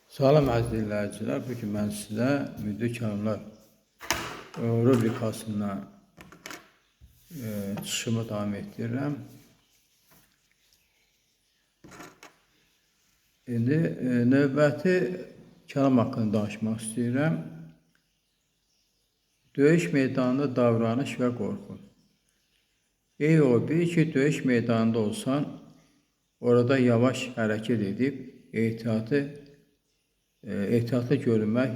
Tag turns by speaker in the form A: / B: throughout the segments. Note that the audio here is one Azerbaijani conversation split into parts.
A: Salam əziz dinləyicilər, bugün mən sizə Müdrik Kəlmələr rubrikasından çıxışımı davam etdirirəm. İndi növbəti kəlam haqqında danışmaq istəyirəm. Döyüş meydanında davranış və qorxu. Ey o, bil ki, döyüş meydanında olsan, orada yavaş hərəkət edib ehtiyatlı görünmək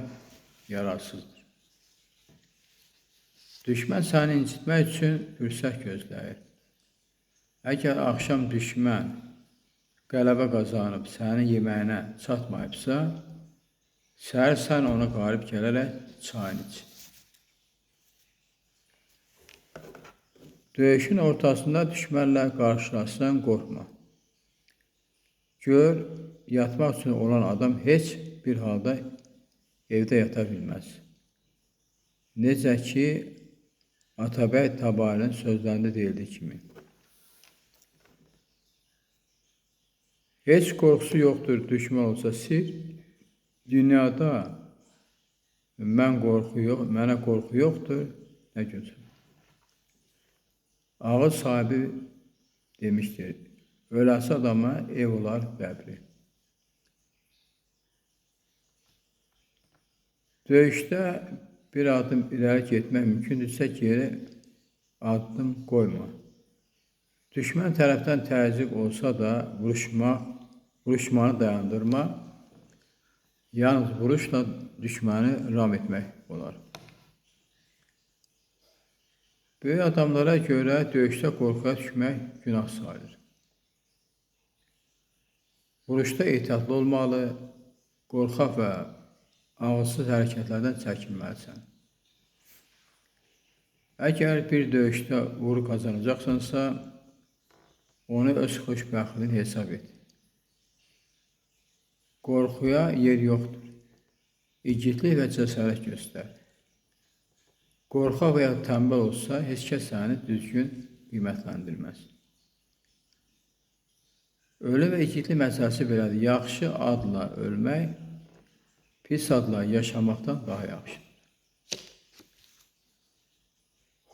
A: yararsızdır. Düşmən səni incitmək üçün fürsət gözləyir. Əgər axşam düşmən qələbə qazanıb sənin yeməyinə çatmayıbsa, səhər sən ona qalib gələrək çayını iç. Döyüşün ortasında düşmənlə qarşılaşsan qorxma. Gör, yatmaq üçün olan adam heç bir halda evdə yata bilməz. Necə ki, Atabəy Tabarinin sözlərində deyildiyi kimi. Heç qorxusu yoxdur düşmən olsa sir, dünyada mənə qorxu yoxdur, nə gözəl. Ağız sahibi demişdir, öləsi adama ev olar qəbri. Döyüşdə bir adım irəli getmək mümkündürsə geri addım qoyma. Düşmən tərəfdən təzyiq olsa da vuruşmanı dayandırma. Yalnız vuruşla düşməni ram etmək olar. Böyük adamlara görə döyüşdə qorxuya düşmək günah sayılır. Vuruşda ehtiyatlı olmalı, qorxaq və ağılsız hərəkətlərdən çəkinməlisən. Əgər bir döyüşdə uğur qazanacaqsansa, onu öz xoşbəxtliyin hesab et. Qorxuya yer yoxdur. İgidlik və cəsarət göstər. Qorxaq və ya tənbəl olsa, heç kəs səni düzgün qiymətləndirməz. Ölüm və igidlik məsələsi belədir. Yaxşı adla ölmək, pis adla yaşamaqdan daha yaxşıdır.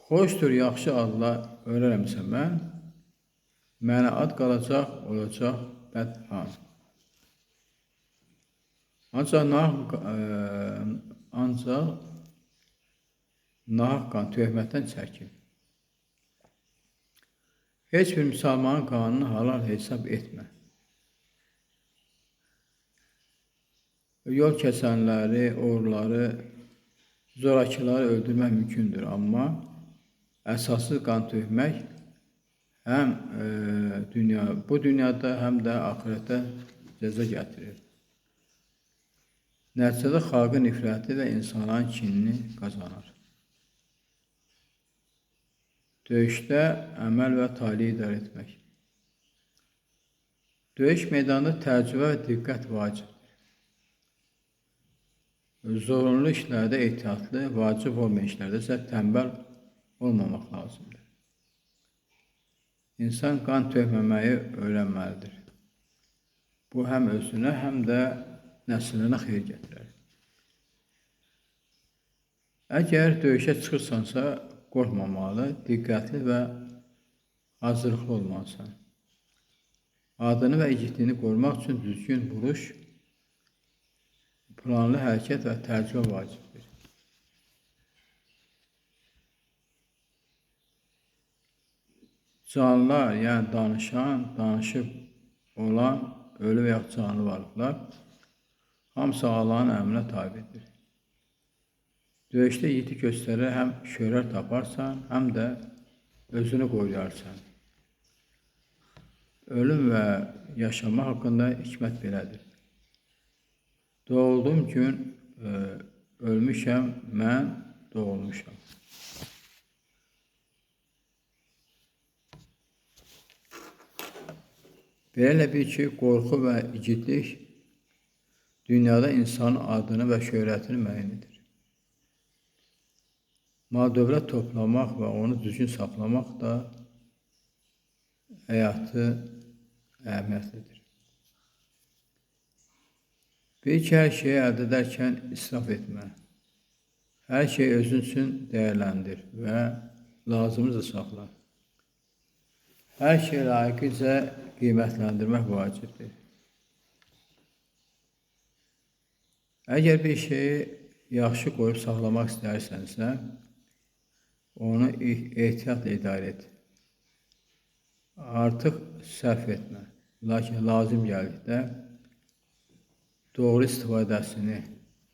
A: Xoşdur, yaxşı adla ölərəmsə mənə ad qalacaq, olacaq bədhan. Ancaq nahaq qan töhmətdən çəkil. Heç bir müsəlmanın qanını halal hesab etmə. Yol kəsənləri, oğruları, zorakıları öldürmək mümkündür, amma əsassız qan tökmək həm bu dünyada, həm də axirətdə cəza gətirir. Nəticədə xalqın nifrəti və insanların kinini qazanır. Döyüşdə əməl və taliyi idarə etmək. Döyüş meydanında təcrübə və diqqət vacibdir. Zorunlu işlərdə ehtiyatlı, vacib olmayan işlərdə isə tənbəl olmamaq lazımdır. İnsan qan tökməməyi öyrənməlidir. Bu həm özünə, həm də nəslinə xeyir gətirər. Əgər döyüşə çıxırsansa, qorxmamalı, diqqətli və hazırlıqlı olmalısan. Adını və igidliyini qorumaq üçün düzgün vuruş, planlı hərəkət və təcrübə vacibdir. Canlılar, yəni danışıb olan ölü və ya canlı varlıqlar hamısı Allahın əmrinə tabidir. Döyüşdə yiğitlik göstərərək həm şöhrət taparsan, həm də özünü qoruyarsan. Ölüm və yaşama haqqında hikmət belədir. Doğulduğum gün ölmüşəm, mən doğulmuşam. Belələ bil ki, qorxu və igidlik dünyada insanın adını və şöhrətini müəyyən edir. Mal-dövlət toplamaq və onu düzgün saxlamaq da həyatı əhəmiyyətlidir. Bir ki, hər şeyi əldə edərkən israf etmə. Hər şeyi özün üçün dəyərləndir və lazımıca saxla. Hər şeyi layiqincə qiymətləndirmək vacibdir. Əgər bir şeyi yaxşı qoyub saxlamaq istəyirsənsə, onu ehtiyatla idarə et. Artıq sərf etmə. Lakin lazım gəldikdə doğru istifadəsini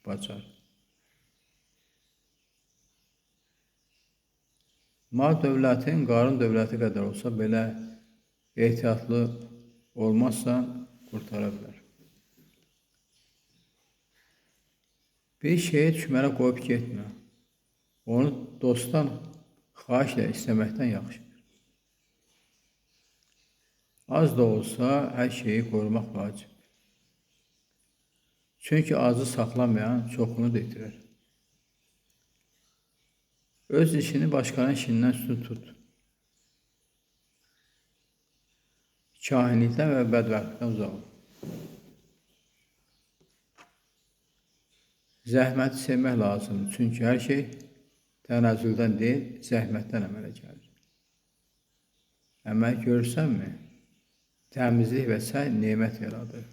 A: bacar. Mal dövlətin qarın dövləti qədər olsa belə ehtiyatlı olmazsan qurtara bilər. Bir şeyi düşmənə qoyub getmə. Onu dostdan xahişlə istəməkdən yaxşıdır. Az da olsa hər şeyi qorumaq vacibdir. Çünki azı saxlamayan çoxunu da itirir. Öz işini başqanın işindən üstün tut. Kahinlikdən və bədbəxtlikdən uzaq ol. Zəhməti sevmək lazımdır. Çünki hər şey tənəzzüldən deyil, zəhmətdən əmələ gəlir. Əmək görürsənmi? Təmizlik və səy nemət yaradır.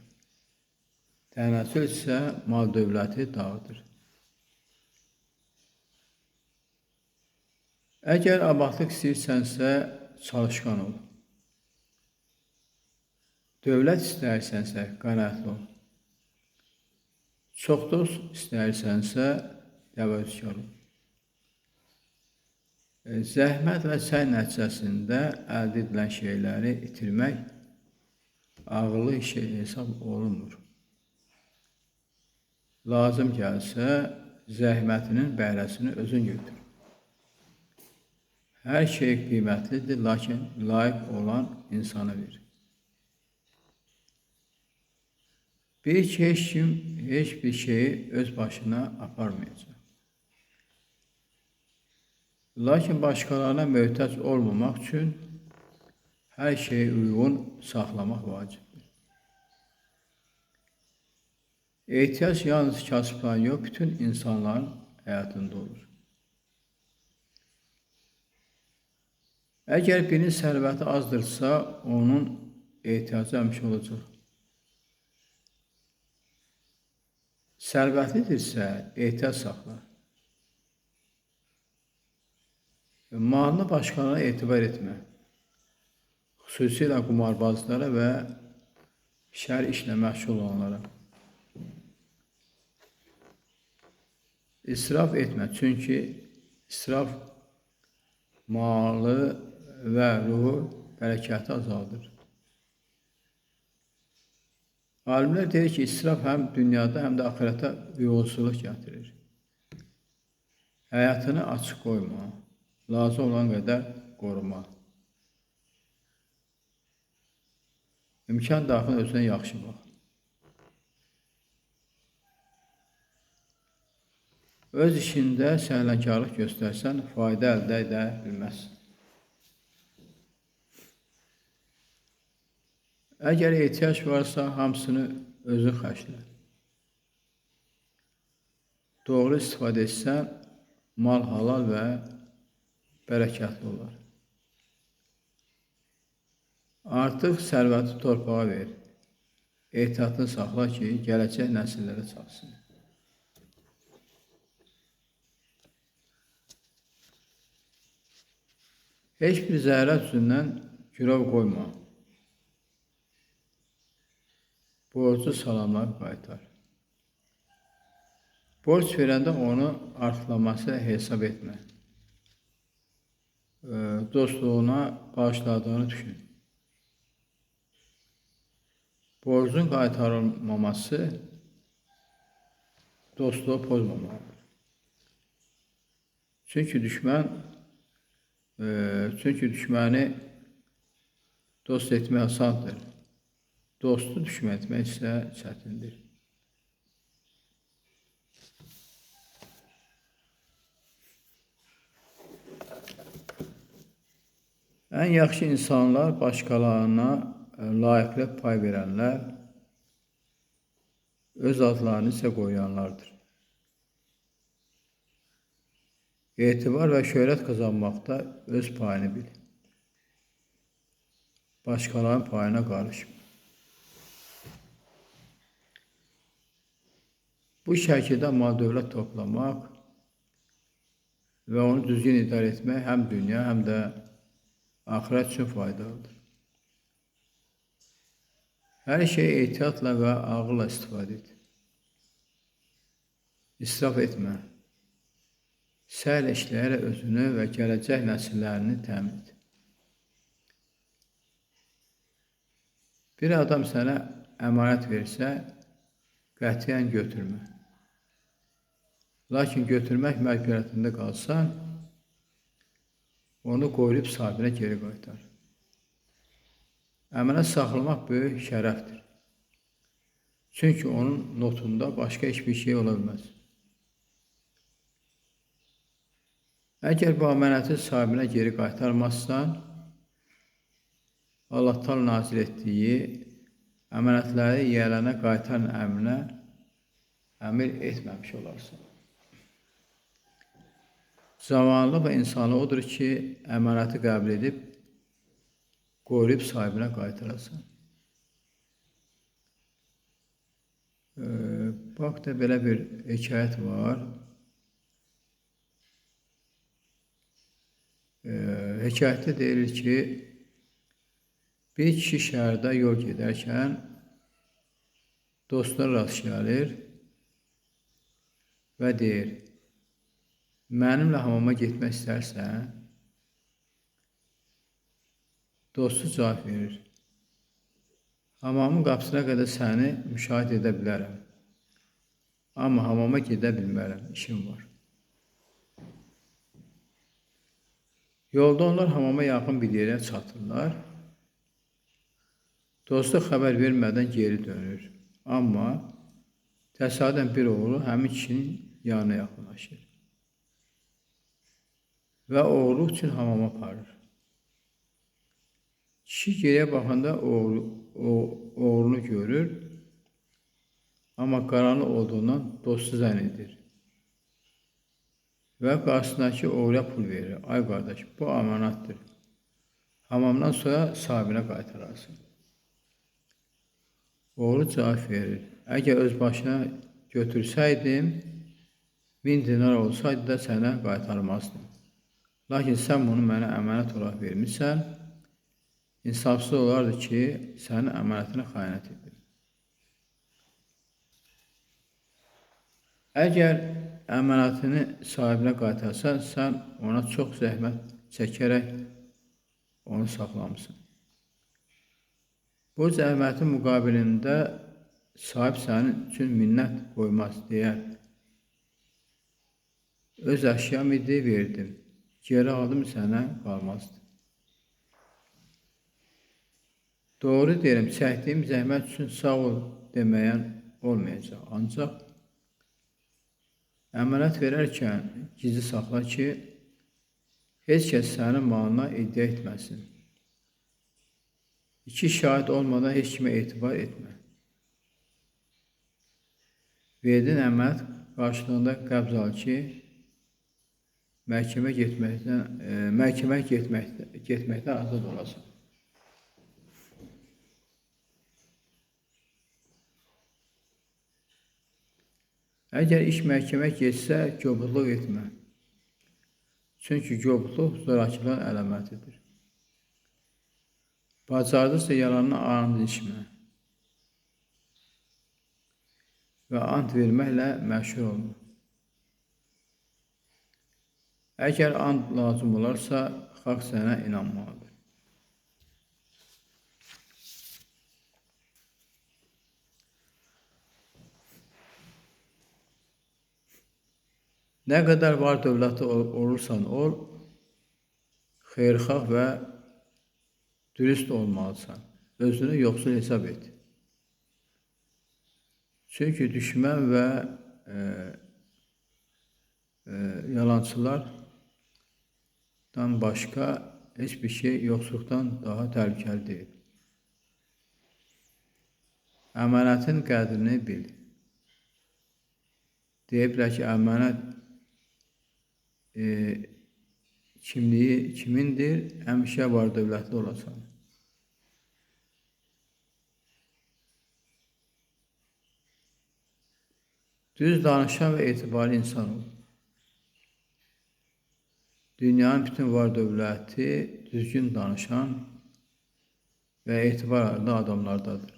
A: Tənəzzül isə mal dövləti dağıdır. Əgər abadlıq istəyirsənsə, çalışqan ol. Dövlət istəyirsənsə, qənaətli ol. Çox dost istəyirsənsə, təvəkkül ol. Zəhmət və səy nəticəsində əldə edilən şeyləri itirmək ağıllı iş hesab olunmur. Lazım gəlsə, zəhmətinin bəhrəsini özün götür. Hər şey qiymətlidir, lakin layiq olan insana ver. Bir ki, heç kim heç bir şeyi öz başına aparmayacaq. Lakin başqalarına möhtac olmamaq üçün hər şeyi uyğun saxlamaq vacibdir. Ehtiyac yalnız kasıbların yox, bütün insanların həyatında olur. Əgər birinin sərvəti azdırsa, onun ehtiyacı həmişə olacaq. Sərvətlidirsə, ehtiyac saxla. Malına başqalarına etibar etmə. Xüsusilə qumarbazlara və şər işlə məşğul olanlara. İsraf etmə, çünki israf malı və ruhu bərəkəti azaldır. Alimlər deyir ki, israf həm dünyada, həm də axirətə yolsuzluq gətirir. Həyatını açıq qoyma, lazım olan qədər qoruma. İmkan daxil özünə yaxşı bax. Öz işində səhlənkarlıq göstərsən, fayda əldə edə bilməzsən. Əgər ehtiyac varsa, hamısını özün xərclə. Doğru istifadə etsən, mal halal və bərəkətli olar. Artıq sərvəti torpağa ver. Ehtiyatını saxla ki, gələcək nəsillərə çatsın. Heç bir zərrət üzündən girov qoyma. Borcu salamlar qaytar. Borc verəndə onu artırlaması hesab etmə. Dostluğuna bağışladığını düşün. Borcun qaytarılmaması dostluğu pozmamalıdır. Çünki düşməni dost etmək asandır. Dostu düşmən etmək isə çətindir. Ən yaxşı insanlar başqalarına layiqli pay verənlər, öz adlarını isə qoyanlardır. Etibar və şöhrət qazanmaqda öz payını bil. Başqalarının payına qarışma. Bu şəkildə mal-dövlət toplamaq və onu düzgün idarə etmək həm dünya, həm də axirət üçün faydalıdır. Hər şeyi ehtiyatla və ağılla istifadə et. İsraf etmə. Səhl işləyərək özünü və gələcək nəsillərini təmin et. Bir adam sənə əmanət versə, qətiyyən götürmə. Lakin götürmək məcburiyyətində qalsan, onu qoyub sahibinə geri qaytar. Əmanət saxlamaq böyük şərəfdir. Çünki onun notunda başqa hiçbir şey ola bilməz. Əgər bu əmanəti sahibinə geri qaytarmazsan, Allah'tan nazil etdiyi əmanətləri yiyələnə qaytaran əmrinə əmir etməmiş olarsan. Zamanlı və insanlı odur ki, əmanəti qəbul edib, qoruyub sahibinə qaytarasan. Bax da belə bir hekayət var. Hekayətdə deyilir ki, bir kişi şəhərdə yol gedərkən dostuna rast gəlir və deyir, mənimlə hamama getmək istərsən? Dostu cavab verir, hamamın qapısına qədər səni müşahidə edə bilərəm, amma hamama gedə bilmərəm, işim var. Yolda onlar hamama yaxın bir yerə çatırlar. Dostu xəbər vermədən geri dönür. Amma təsadüfən bir oğru həmin kişinin yanına yaxınlaşır. Və oğru üçün hamama aparır. Kişi geriyə baxanda oğrunu görür. Amma qaranlıq olduğundan dostu zənn edir. Və qarşısındakı oğruya pul verir. Ay qardaş, bu əmanətdir. Hamamdan sonra sahibinə qaytararsın. Oğru cavab verir, əgər öz başına götürsəydim, 1000 dinar olsaydı da sənə qaytarmazdım. Lakin sən bunu mənə əmanət olaraq vermişsən, insafsız olardı ki, sənin əmanətinə xəyanət edim. Əgər əmanətini sahibinə qaytarsan, sən ona çox zəhmət çəkərək onu saxlamısın. Bu zəhmətin müqabilində sahib sənin üçün minnət qoymaz, deyər. Öz əşyam idi, verdim. Geri aldım, sənə qalmazdı. Doğru deyirəm, çəkdiyim zəhmət üçün sağ ol deməyən olmayacaq. Ancaq əmanət verərkən gizli saxla ki, heç kəs sənin malına iddia etməsin. İki şahid olmadan heç kimə etibar etmə. Verdiyin əmanət qarşılığında qəbz al ki, məhkəmə getməkdən azad olasan. Əgər iş məhkəmə getsə, kobudluq etmə. Çünki kobudluq zorakılığın əlamətidir. Bacardıqca yalanına and içmə və and verməklə məşhur olma. Əgər and lazım olarsa, xalq sənə inanmalıdır. Nə qədər var dövləti olursan ol, xeyirxah və dürüst olmalısan. Özünü yoxsul hesab et. Çünki düşmən və yalancılardan başqa heç bir şey yoxsulluqdan daha təhlükəli deyil. Əmanətin qədrini bil. deyiblər ki, əmanət kimliyi kimindir? Həmişə var dövlətli olasan. Düz danışan və etibarlı insan ol. Dünyanın bütün var dövləti düzgün danışan və etibarlı adamlardadır.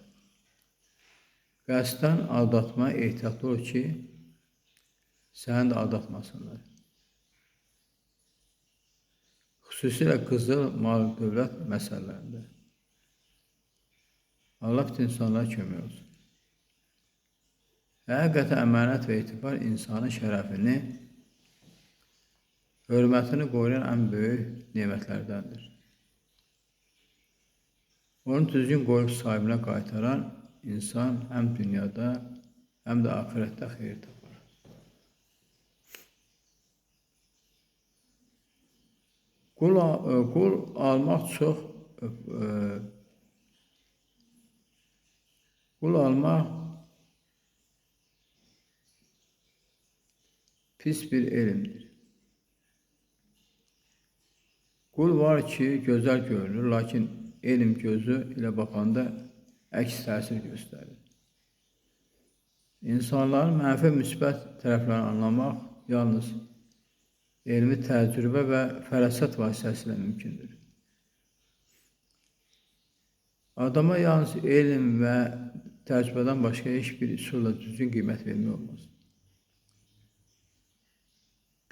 A: Qəsdən aldatma ehtiyatlı ol ki, səni də aldatmasınlar. Xüsusilə qızıl, mal, dövlət məsələlərində. Allah bütün insanlara kömək olsun. Həqiqətən əmanət və etibar insanın şərəfini, hörmətini qoruyan ən böyük nemətlərdəndir. Onu düzgün qoruyub sahibinə qaytaran insan həm dünyada, həm də axirətdə xeyir tapar. Qul almaq pis bir elmdir. Qul var ki, gözəl görünür, lakin elm gözü ilə baxanda əks təsir göstərir. İnsanların mənfi müsbət tərəflərini anlamaq yalnız elmi təcrübə və fərasət vasitəsilə mümkündür. Adama yalnız elm və təcrübədən başqa heç bir üsulla düzgün qiymət vermək olmaz.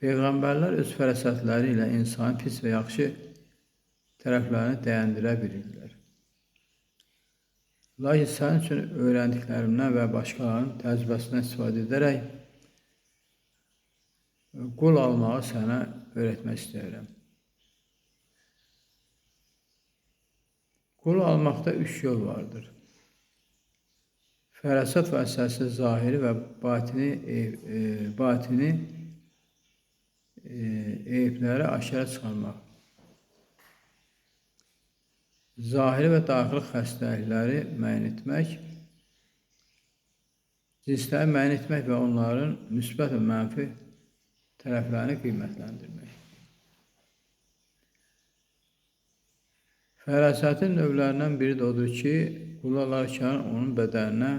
A: Peyğəmbərlər öz fərasətləri ilə insanın pis və yaxşı tərəflərini dəyəndirə bilirlər. Lakin sənin üçün öyrəndiklərimdən və başqalarının təcrübəsindən istifadə edərək qul almağı sənə öyrətmək istəyirəm. Qul almaqda 3 yol vardır. Fərasət vasitəsilə zahiri və batini eyibləri aşkara çıxarmaq. Zahiri və daxili xəstəlikləri müəyyən etmək, cinsləri müəyyən etmək və onların müsbət və mənfi tərəflərini qiymətləndirmək. Fərasətin növlərindən biri də odur ki, qul alarkən onun bədəninə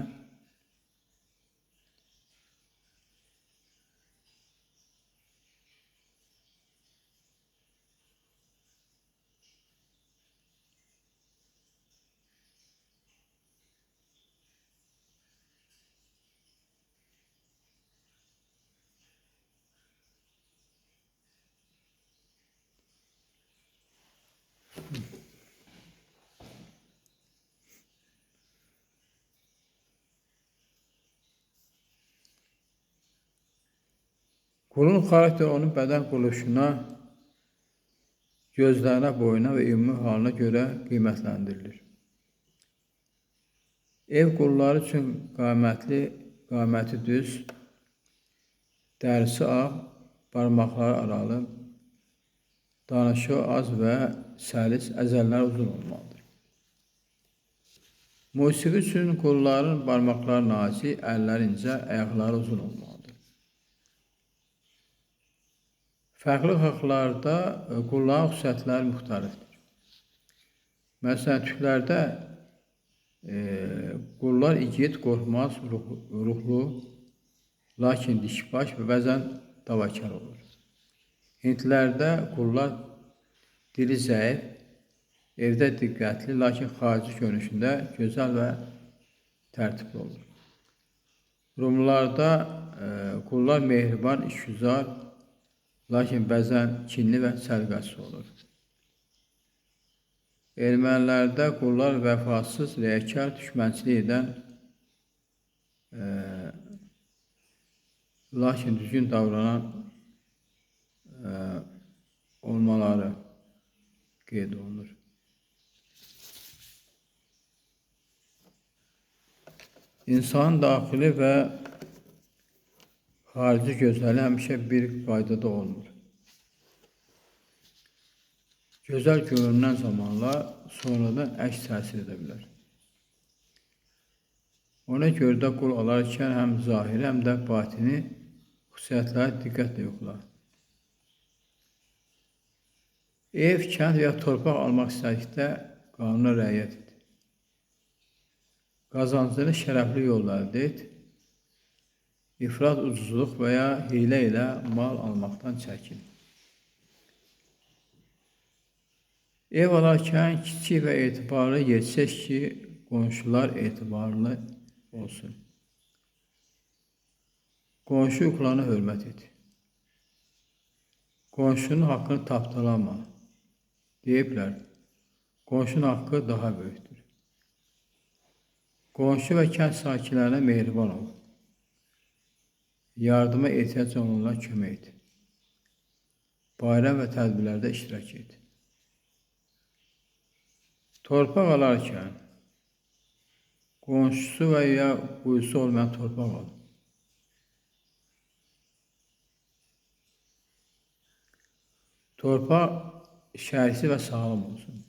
A: qulun xarakteri onun bədən quruluşuna, gözlərinə, boyuna və ümumi halına görə qiymətləndirilir. Ev qulları üçün qaməti düz, dərisi ağ, barmaqları aralı, danışı az və səlis, əzəlləri uzun olmalıdır. Musiqi üçün qulların barmaqları nazik, əlləri incə, ayaqları uzun olmalıdır. Fərqli xalqlarda qulların xüsusiyyətləri müxtəlifdir. Məsələn, türklərdə qullar igid, qorxmaz, ruhlu, lakin dikbaş və bəzən davakar olur. Hindlilərdə qullar dili zəif, evdə diqqətli, lakin xarici görünüşündə gözəl və tərtibli olur. Rumlarda qullar mehriban, işgüzar, lakin bəzən kinli və səliqəsiz olur. Ermənilərdə qullar vəfasız, riyakar, düşmənçilik edən, lakin düzgün davranan olmaları qeyd olunur. İnsanın daxili və xarici gözəli həmişə bir qaydada olmur. Gözəl görünən zamanla sonradan əks təsir edə bilər. Ona görə də qul alarkən həm zahiri, həm də batini xüsusiyyətləri diqqətlə yoxla. Ev, kənd və ya torpaq almaq istədikdə qanuna riayət et. Qazancını şərəfli yolla əldə et. İfrat, ucuzluq və ya hiylə ilə mal almaqdan çəkin. Ev alarkən kiçik və etibarlı yer seç ki, qonşular etibarlı olsun. Qonşu hüquqlarına hörmət et. Qonşunun haqqını tapdalama. Deyiblər, qonşunun haqqı daha böyükdür. Qonşu və kənd sakinlərinə mehriban ol. Yardıma ehtiyac olanlara kömək et. Bayram və tədbirlərdə iştirak et. Torpaq alarkən qonşusu və ya quyusu olmayan torpaq al. Torpaq şərisi və sağlam olsun.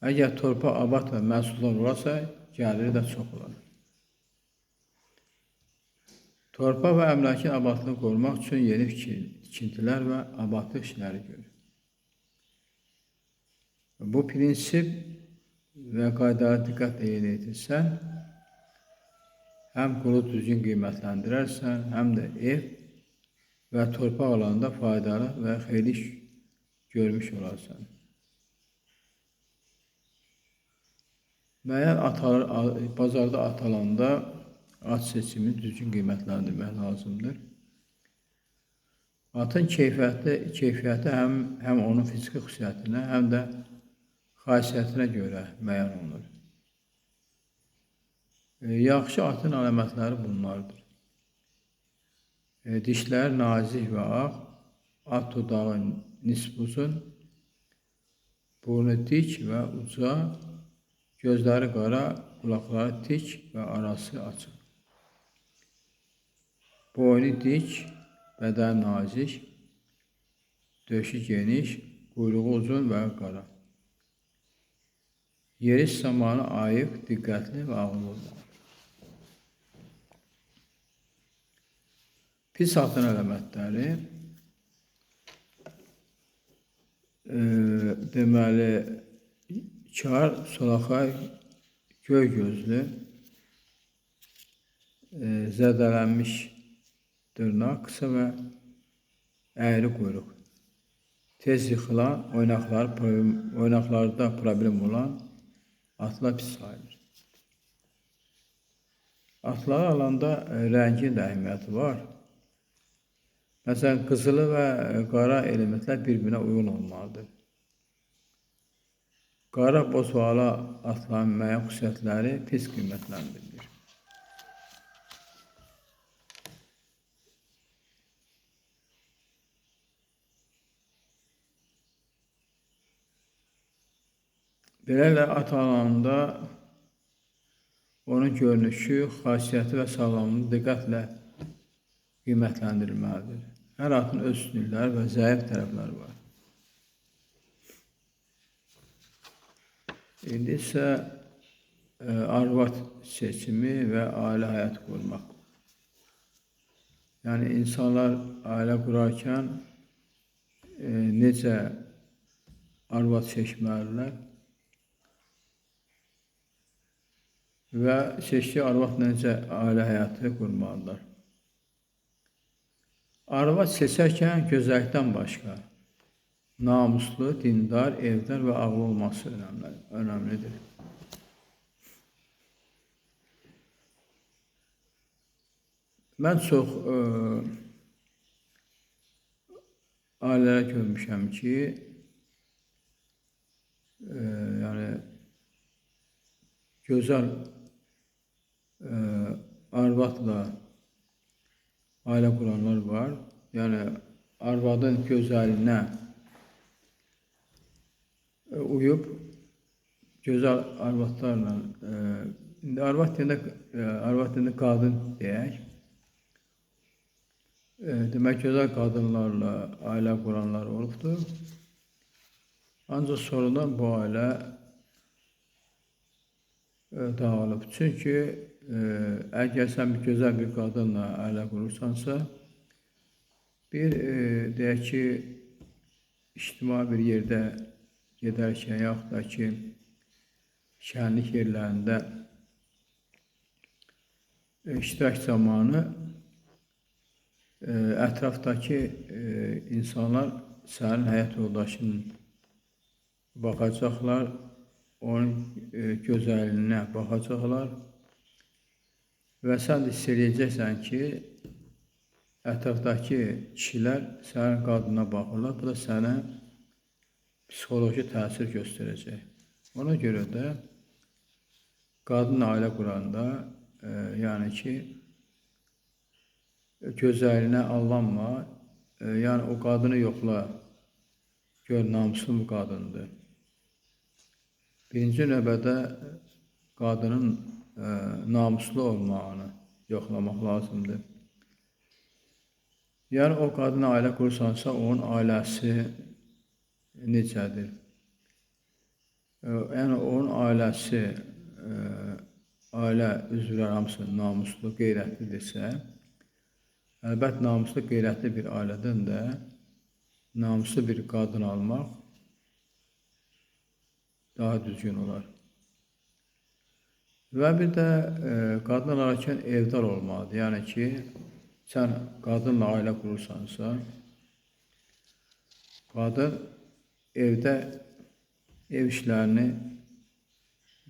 A: Əgər torpaq abad və məhsuldar olarsa, gəliri də çox olar. Torpaq və əmlakın abadlığını qorumaq üçün yeni tikintilər və abadlıq işləri görür. Bu prinsip və qaydalara diqqətlə yerinə yetirsən, həm qulu düzgün qiymətləndirərsən, həm də ev və torpaq alanında faydalı və xeyirli iş görmüş olarsan. Müəyyən bazarda at alanda at seçimini düzgün qiymətləndirmək lazımdır. Atın keyfiyyəti həm onun fiziki xüsusiyyətinə, həm də xasiyyətinə görə müəyyən olunur. Yaxşı atın əlamətləri bunlardır. Dişləri nazik və ağ, at dodağı nisb uzun, burnu dik və uca, gözləri qara, qulaqları tik və arası açıq. Boynu dik, bədən nazik, döşü geniş, quyruğu uzun və qara. Yeriş zamanı ayıq, diqqətli və ağıllı olmalı. Pis atın əlamətləri deməli, kar, solaxay, göy gözlü, zədələnmiş dırnaq, qısa və əyri quyruq, tez yıxılan, oynaqlarda problem olan atlar pis sayılır. Atları alanda rəngin də əhəmiyyəti var. Məsələn, qızılı və qara elementlər bir-birinə uyğun olmalıdır. Qara bozvala atların müəyyən xüsusiyyətləri pis qiymətləndirilir. Beləliklə, at alanda onun görünüşü, xasiyyəti və sağlamlığı diqqətlə qiymətləndirilməlidir. Hər atın öz üstünlükləri və zəif tərəfləri var. İndi isə arvad seçimi və ailə həyatı qurmaq. Yəni, insanlar ailə qurarkən necə arvad seçməlidirlər və seçdiyi arvadla necə ailə həyatı qurmalıdırlar. Arvad seçərkən gözəllikdən başqa, namuslu, dindar, evdar və ağlı olması önəmlidir. Mən çox ailələr görmüşəm ki, yəni, gözəl arvadla ailə quranlar var. Yəni, arvadın gözəlinə uyub, gözəl arvadlarla, arvad deyəndə qadın deyək. Demək, gözəl qadınlarla ailə quranlar olubdur. Ancaq sonradan bu ailə dağılıb. Çünki əgər sən bir gözəl bir qadınla ailə qurursansa, bir deyək ki, ictimai bir yerdə gedərkən, yaxud da ki, şənlik yerlərində iştirak zamanı ətrafdakı insanlar sənin həyat yoldaşının baxacaqlar, onun gözəlliyinə baxacaqlar və sən də hiss eləyəcəksən ki, ətrafdakı kişilər sənin qadına baxırlar, bu da sənə psixoloji təsir göstərəcək. Ona görə də qadınla ailə quranda, yəni ki, gözəlliyinə aldanma, yəni o qadını yoxla, gör namuslu mu qadındır. Birinci növbədə qadının namuslu olmağını yoxlamaq lazımdır. Yəni o qadına ailə qursansa, onun ailəsi necədir? Yəni onun ailəsi, ailə üzvləri hamısı namuslu, qeyrətlidirsə, əlbəttə namuslu, qeyrətli bir ailədən də namuslu bir qadın almaq daha düzgün olar. Və bir də qadın alarkən evdar olmalıdır. Yəni ki, sən qadınla ailə qurursansa, qadın evdə ev işlərini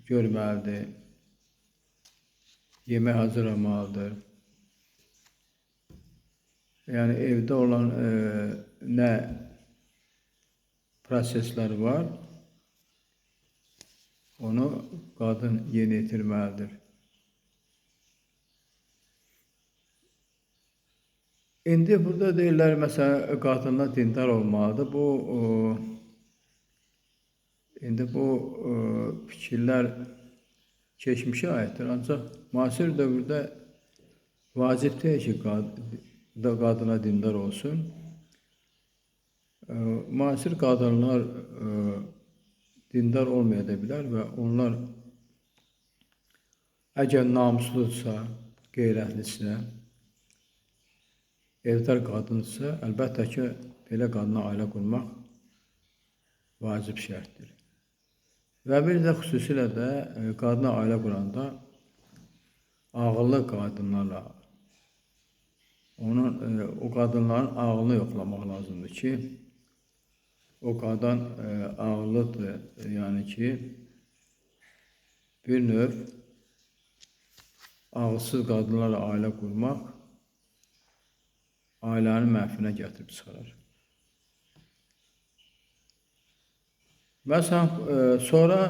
A: görməlidir, yemək hazırlamalıdır. Yəni evdə olan nə proseslər var, onu qadın yerinə yetirməlidir. İndi burada deyirlər, məsələn, qadınlar dindar olmalıdır. İndi bu fikirlər keçmişə aiddir, ancaq müasir dövrdə vacib deyil ki, qadına dindar olsun. Müasir qadınlar dindar olmaya da bilər və onlar əgər namusludursa, qeyrətlidirsə, evdar qadındırsa, əlbəttə ki, belə qadına ailə qurmaq vacib şərtdir. Və bir də xüsusilə də qadına ailə quranda ağıllı qadınlarla, o qadınların ağlını yoxlamaq lazımdır ki, o qadın ağıllıdır, yəni ki, bir növ ağılsız qadınlarla ailə qurmaq ailənin məhvinə gətirib çıxarır. Məsələn, sonra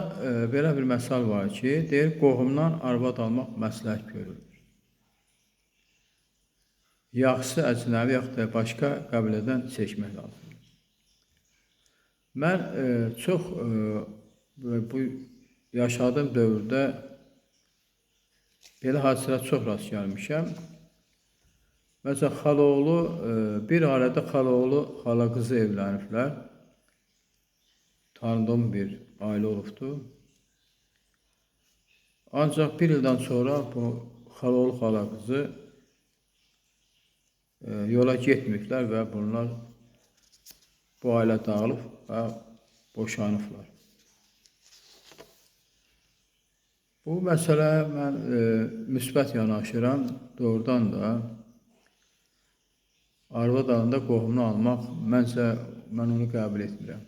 A: belə bir məsəl var ki, deyir, qohumdan arvad almaq məsləhət görülür. Yaxşısı əcnəbi yaxud da başqa qəbilədən seçmək lazımdır. Mən çox bu yaşadığım dövrdə belə hadisələr çox rast gəlmişəm. Məsələn, xalaoğlu, bir ailədə xalaoğlu, xala qızı evləniblər. Tanıdığım bir ailə olubdur. Ancaq bir ildən sonra bu xalaoğlu, xala qızı yola getməyiblər və bunlar bu ailə dağılıb və boşanıblar. Bu məsələ mən müsbət yanaşıram, doğrudan da arvad alanda qohumunu almaq, mən onu qəbul etmirəm.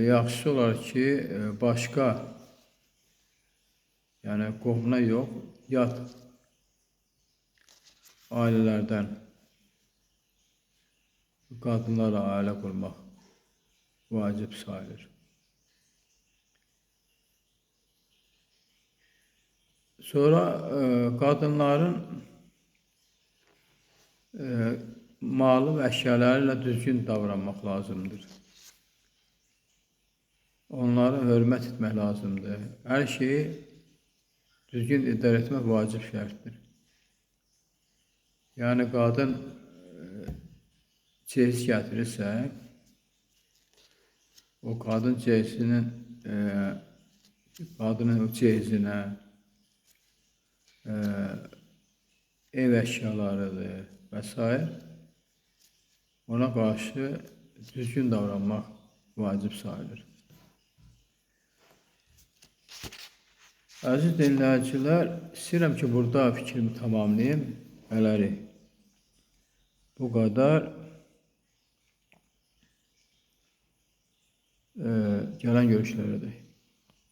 A: Yaxşısı olar ki, başqa, yəni qohumuna yox, yad ailələrdən qadınlarla ailə qurmaq vacib sayılır. Sonra qadınların malı və əşyaları ilə düzgün davranmaq lazımdır. Onları hörmət etmək lazımdır. Hər şeyi düzgün idarə etmək vacib şərtdir. Yəni, qadın cehiz gətirirsə, o qadın cehizinin, qadının o cehizinə, ev əşyalarıdır və s. ona qarşı düzgün davranmaq vacib sayılır. Əziz dinləyicilər, istəyirəm ki, burada fikrimi tamamlayayım. Hələlik bu qədər. Gələn görüşlərə dək.